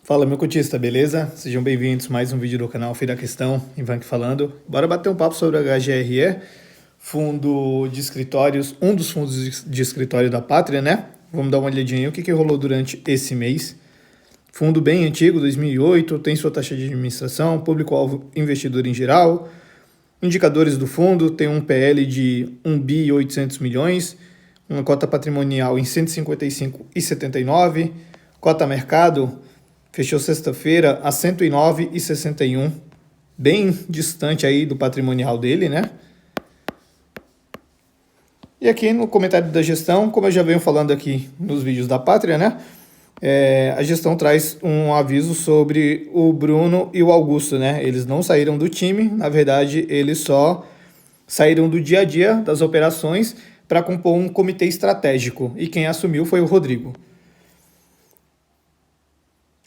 Fala, meu cotista, beleza? Sejam bem-vindos a mais um vídeo do canal Fim da Questão, Ivan aqui falando. Bora bater um papo sobre o HGRE, fundo de escritórios, um dos fundos de escritório da Pátria, né? Vamos dar uma olhadinha aí o que rolou durante esse mês. Fundo bem antigo, 2008, tem sua taxa de administração, público-alvo investidor em geral. Indicadores do fundo, tem um PL de 1 bi e 800 milhões, uma cota patrimonial em 155,79, cota mercado fechou sexta-feira a 109,61, bem distante aí do patrimonial dele, né? E aqui no comentário da gestão, como eu já venho falando aqui nos vídeos da Pátria, né? A gestão traz um aviso sobre o Bruno e o Augusto, né? Eles não saíram do time, na verdade, eles só saíram do dia a dia das operações para compor um comitê estratégico. E quem assumiu foi o Rodrigo.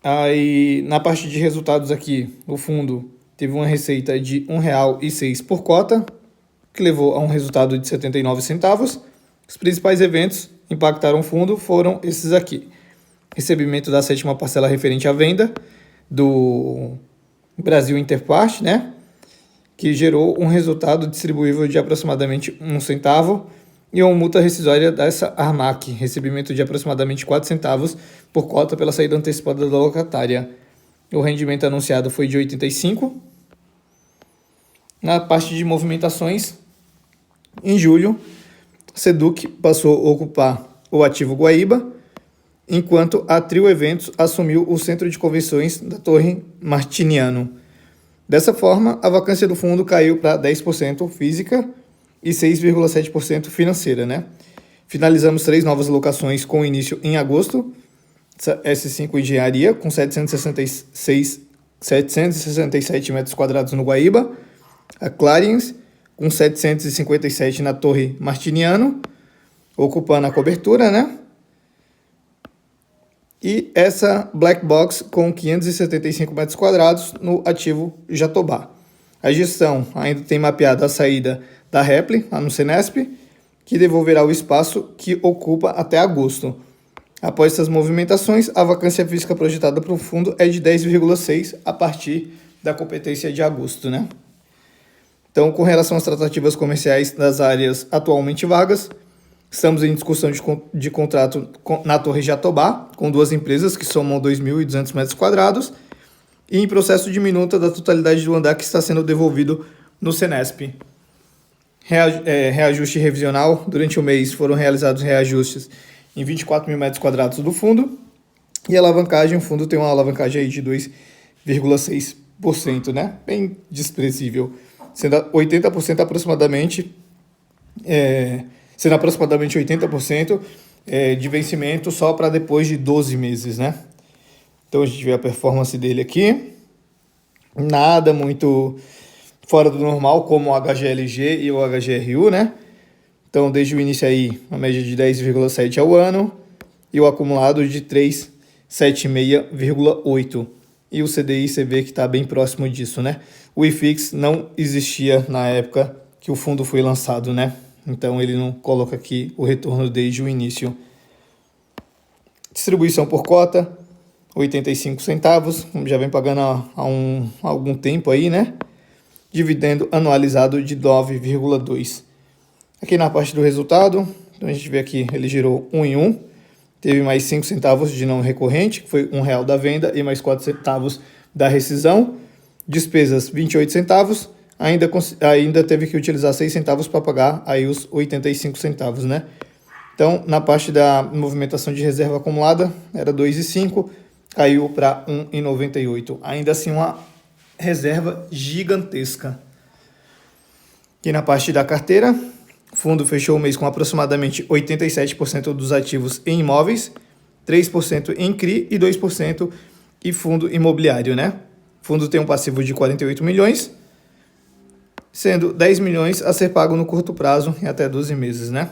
Aí, na parte de resultados aqui, o fundo teve uma receita de R$ 1,06 por cota, que levou a um resultado de 79 centavos. Os principais eventos que impactaram o fundo foram esses aqui. Recebimento da sétima parcela referente à venda do Brasil Interpart, né? Que gerou um resultado distribuível de aproximadamente 1 centavo e uma multa rescisória dessa Armac, recebimento de aproximadamente 4 centavos por cota pela saída antecipada da locatária. O rendimento anunciado foi de 85. Na parte de movimentações, em julho, Seduc passou a ocupar o ativo Guaíba, enquanto a Trio Eventos assumiu o centro de convenções da Torre Martiniano. Dessa forma, a vacância do fundo caiu para 10% física e 6,7% financeira, né? Finalizamos 3 novas locações com início em agosto. S5 Engenharia, com 767 metros quadrados no Guaíba. A Clarions, com 757 na Torre Martiniano, ocupando a cobertura, né? E essa Black Box com 575 metros quadrados no ativo Jatobá. A gestão ainda tem mapeado a saída da Repli, lá no Senesp, que devolverá o espaço que ocupa até agosto. Após essas movimentações, a vacância física projetada para o fundo é de 10,6 a partir da competência de agosto, né? Então, com relação às tratativas comerciais das áreas atualmente vagas, estamos em discussão de contrato na Torre Jatobá, com 2 empresas que somam 2.200 metros quadrados, e em processo de minuta da totalidade do andar que está sendo devolvido no Senesp. Reajuste revisional. Durante o mês foram realizados reajustes em 24 mil metros quadrados do fundo, e a alavancagem, o fundo tem uma alavancagem aí de 2,6%, né? Bem desprezível, sendo 80% aproximadamente... sendo aproximadamente 80% de vencimento só para depois de 12 meses, né? Então a gente vê a performance dele aqui, nada muito fora do normal, como o HGLG e o HGRU, né? Então desde o início aí, uma média de 10,7 ao ano e o acumulado de 376,8. E o CDI você vê que está bem próximo disso, né? O IFIX não existia na época que o fundo foi lançado, né? Então ele não coloca aqui o retorno desde o início. Distribuição por cota, 85 centavos, já vem pagando há algum tempo aí, né? Dividendo anualizado de 9,2. Aqui na parte do resultado, então a gente vê aqui, ele gerou 1 em 1, teve mais 5 centavos de não recorrente, que foi R$1 da venda, e mais 4 centavos da rescisão. Despesas, 28 centavos. Ainda teve que utilizar 6 centavos para pagar aí os 85 centavos, né? Então, na parte da movimentação de reserva acumulada, era 2,5, caiu para 1,98. Ainda assim, uma reserva gigantesca. E na parte da carteira, o fundo fechou o mês com aproximadamente 87% dos ativos em imóveis, 3% em CRI e 2% em fundo imobiliário, né? O fundo tem um passivo de 48 milhões, sendo 10 milhões a ser pago no curto prazo em até 12 meses, né?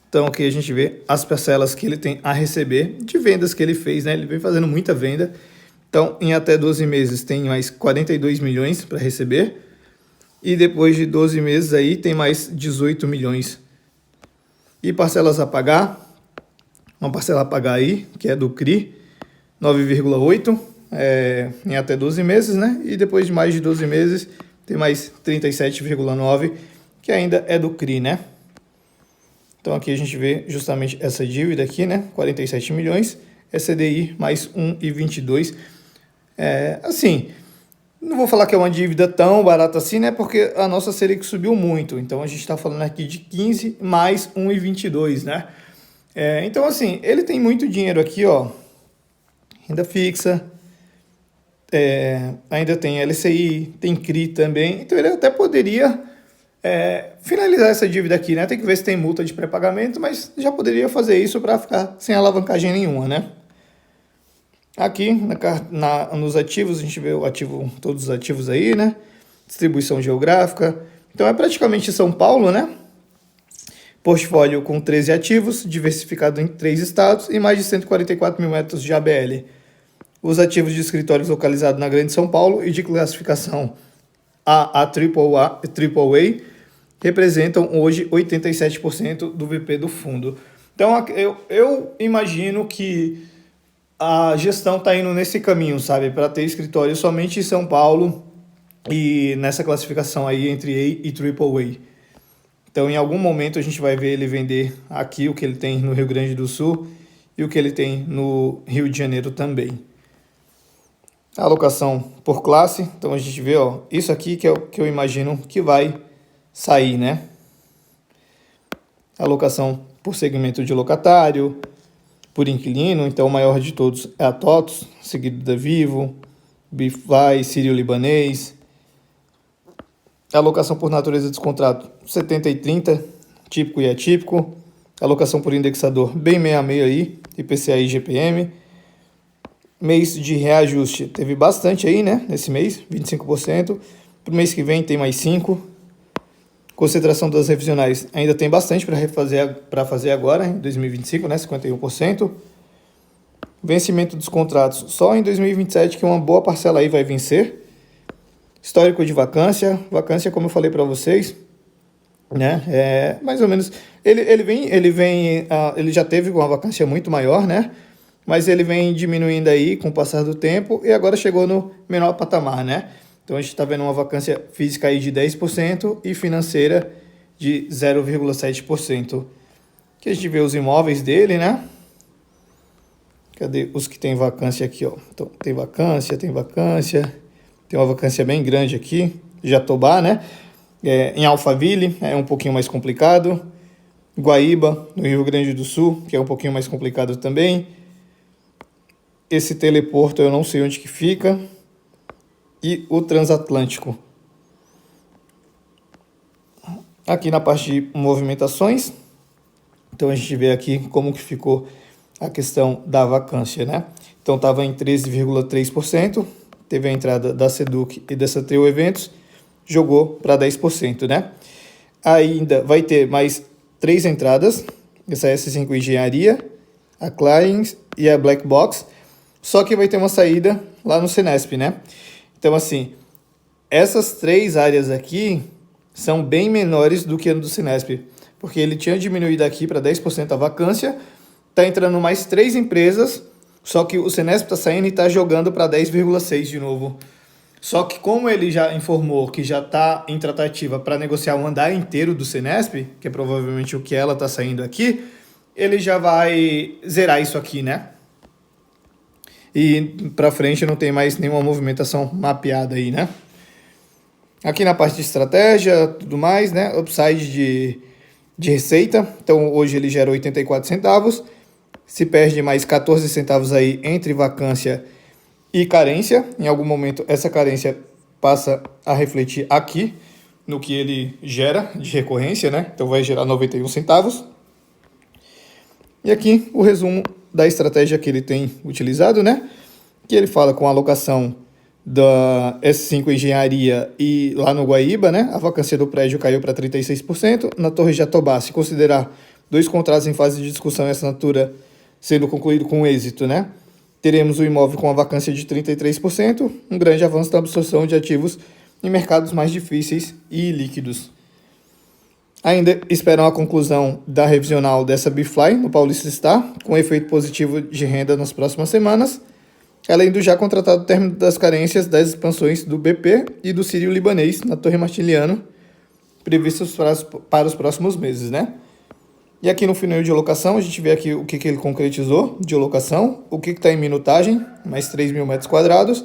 Então aqui a gente vê as parcelas que ele tem a receber de vendas que ele fez, né? Ele vem fazendo muita venda. Então, em até 12 meses tem mais 42 milhões para receber. E depois de 12 meses aí tem mais 18 milhões. E parcelas a pagar, uma parcela a pagar aí, que é do CRI, 9,8 em até 12 meses, né? E depois de mais de 12 meses, tem mais 37,9, que ainda é do CRI, né? Então aqui a gente vê justamente essa dívida aqui, né? 47 milhões, é CDI mais 1,22. Assim, não vou falar que é uma dívida tão barata assim, né? Porque a nossa Selic subiu muito. Então a gente está falando aqui de 15 mais 1,22, né? Então assim, ele tem muito dinheiro aqui, ó. Renda fixa, ainda tem LCI, tem CRI também. Então ele até poderia finalizar essa dívida aqui, né? Tem que ver se tem multa de pré-pagamento, mas já poderia fazer isso para ficar sem alavancagem nenhuma, né? Aqui nos ativos, a gente vê todos os ativos aí, né? Distribuição geográfica. Então é praticamente São Paulo, né? Portfólio com 13 ativos, diversificado em 3 estados e mais de 144 mil metros de ABL. Os ativos de escritórios localizados na Grande São Paulo e de classificação AAA representam hoje 87% do VP do fundo. Então eu imagino que a gestão está indo nesse caminho, sabe? Para ter escritório somente em São Paulo e nessa classificação aí entre A e AAA. Então, em algum momento, a gente vai ver ele vender aqui o que ele tem no Rio Grande do Sul e o que ele tem no Rio de Janeiro também. A alocação por classe, então a gente vê, ó, isso aqui que é o que eu imagino que vai sair, né? Alocação por segmento de locatário, por inquilino, então o maior de todos é a TOTOS, seguido da Vivo, Bifly, Sírio-Libanês. Alocação por natureza dos contratos, 70 e 30, típico e atípico. Alocação por indexador, bem meio a meio aí, IPCA e GPM. Mês de reajuste, teve bastante aí, né, nesse mês, 25%. Para o mês que vem tem mais 5%. Concentração das revisionais ainda tem bastante para fazer agora, em 2025, né, 51%. Vencimento dos contratos só em 2027, que uma boa parcela aí vai vencer. Histórico de vacância, como eu falei para vocês, né, mais ou menos, ele já teve uma vacância muito maior, né, mas ele vem diminuindo aí com o passar do tempo e agora chegou no menor patamar, né. Então a gente está vendo uma vacância física aí de 10% e financeira de 0,7%. Aqui a gente vê os imóveis dele, né? Cadê os que tem vacância aqui, ó? Então tem vacância. Tem uma vacância bem grande aqui. Jatobá, né? Em Alphaville é um pouquinho mais complicado. Guaíba, no Rio Grande do Sul, que é um pouquinho mais complicado também. Esse teleporto eu não sei onde que fica. E o Transatlântico. Aqui na parte de movimentações, então a gente vê aqui como que ficou a questão da vacância, né? Então estava em 13,3%, teve a entrada da Seduc e da Central Eventos, jogou para 10%, né? Ainda vai ter mais 3 entradas, essa S5 Engenharia, a Clients e a Black Box, só que vai ter uma saída lá no Senesp, né? Então, assim, essas 3 áreas aqui são bem menores do que a do Senesp, porque ele tinha diminuído aqui para 10% a vacância, está entrando mais 3 empresas, só que o Senesp está saindo e está jogando para 10,6% de novo. Só que como ele já informou que já está em tratativa para negociar o andar inteiro do Senesp, que é provavelmente o que ela está saindo aqui, ele já vai zerar isso aqui, né? E para frente não tem mais nenhuma movimentação mapeada aí, né? Aqui na parte de estratégia, tudo mais, né? Upside de receita. Então hoje ele gera 84 centavos. Se perde mais 14 centavos aí entre vacância e carência. Em algum momento essa carência passa a refletir aqui no que ele gera de recorrência, né? Então vai gerar 91 centavos. E aqui o resumo da estratégia que ele tem utilizado, né? Que ele fala com a alocação da S5 Engenharia e lá no Guaíba, né? A vacância do prédio caiu para 36%. Na Torre Jatobá, se considerar 2 contratos em fase de discussão e assinatura sendo concluído com êxito, né? Teremos o imóvel com a vacância de 33%, um grande avanço da absorção de ativos em mercados mais difíceis e líquidos. Ainda esperam a conclusão da revisional dessa Bifly no Paulista Star, com efeito positivo de renda nas próximas semanas. além do já contratado término das carências das expansões do BP e do Sírio-Libanês na Torre Martiliano, previstos para os próximos meses, né? E aqui no funil de locação, a gente vê aqui o que ele concretizou de locação, o que está em minutagem, mais 3.000 metros quadrados,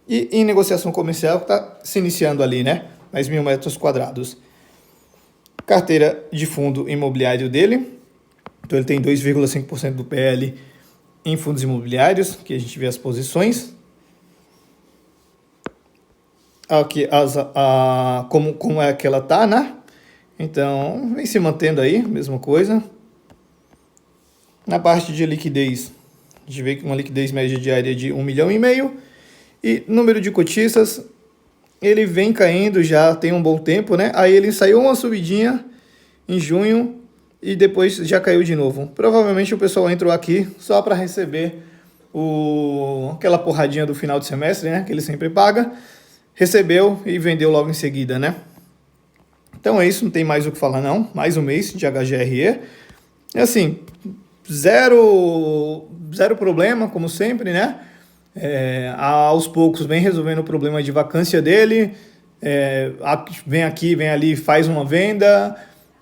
e em negociação comercial, que está se iniciando ali, né? Mais 1.000 metros quadrados. Carteira de fundo imobiliário dele, então ele tem 2,5% do PL em fundos imobiliários, que a gente vê as posições. Aqui como é que ela tá, né? Então, vem se mantendo aí, mesma coisa. Na parte de liquidez, a gente vê que uma liquidez média diária de 1,5 milhão. E número de cotistas, ele vem caindo já tem um bom tempo, né? Aí ele saiu uma subidinha em junho e depois já caiu de novo. Provavelmente o pessoal entrou aqui só para receber aquela porradinha do final de semestre, né? Que ele sempre paga. Recebeu e vendeu logo em seguida, né? Então é isso, não tem mais o que falar não. Mais um mês de HGRE. É assim, zero problema, como sempre, né? Aos poucos vem resolvendo o problema de vacância dele. Vem aqui, vem ali, faz uma venda.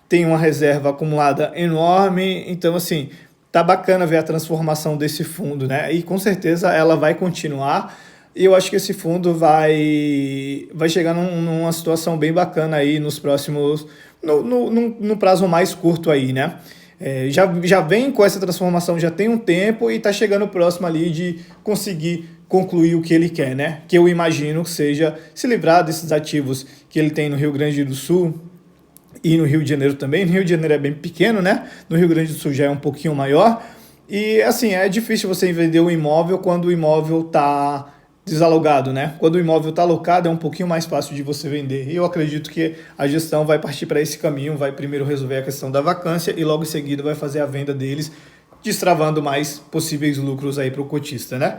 Tem uma reserva acumulada enorme. Então, assim, tá bacana ver a transformação desse fundo, né? E com certeza ela vai continuar. E eu acho que esse fundo vai chegar numa situação bem bacana aí nos próximos... No prazo mais curto aí, né? Já vem com essa transformação, já tem um tempo e está chegando próximo ali de conseguir concluir o que ele quer, né? Que eu imagino que seja se livrar desses ativos que ele tem no Rio Grande do Sul e no Rio de Janeiro também. No Rio de Janeiro é bem pequeno, né? No Rio Grande do Sul já é um pouquinho maior. E assim, é difícil você vender um imóvel quando o imóvel está desalugado, né? Quando o imóvel está alocado é um pouquinho mais fácil de você vender. E eu acredito que a gestão vai partir para esse caminho, vai primeiro resolver a questão da vacância e logo em seguida vai fazer a venda deles, destravando mais possíveis lucros aí para o cotista, né?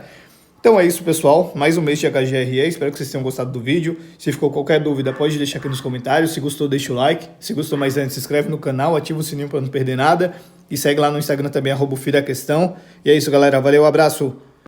Então é isso, pessoal. Mais um mês de HGRE. Espero que vocês tenham gostado do vídeo. Se ficou qualquer dúvida, pode deixar aqui nos comentários. Se gostou, deixa o like. Se gostou mais antes, se inscreve no canal, ativa o sininho para não perder nada. E segue lá no Instagram também, @FiraQuestão. E é isso, galera. Valeu, abraço.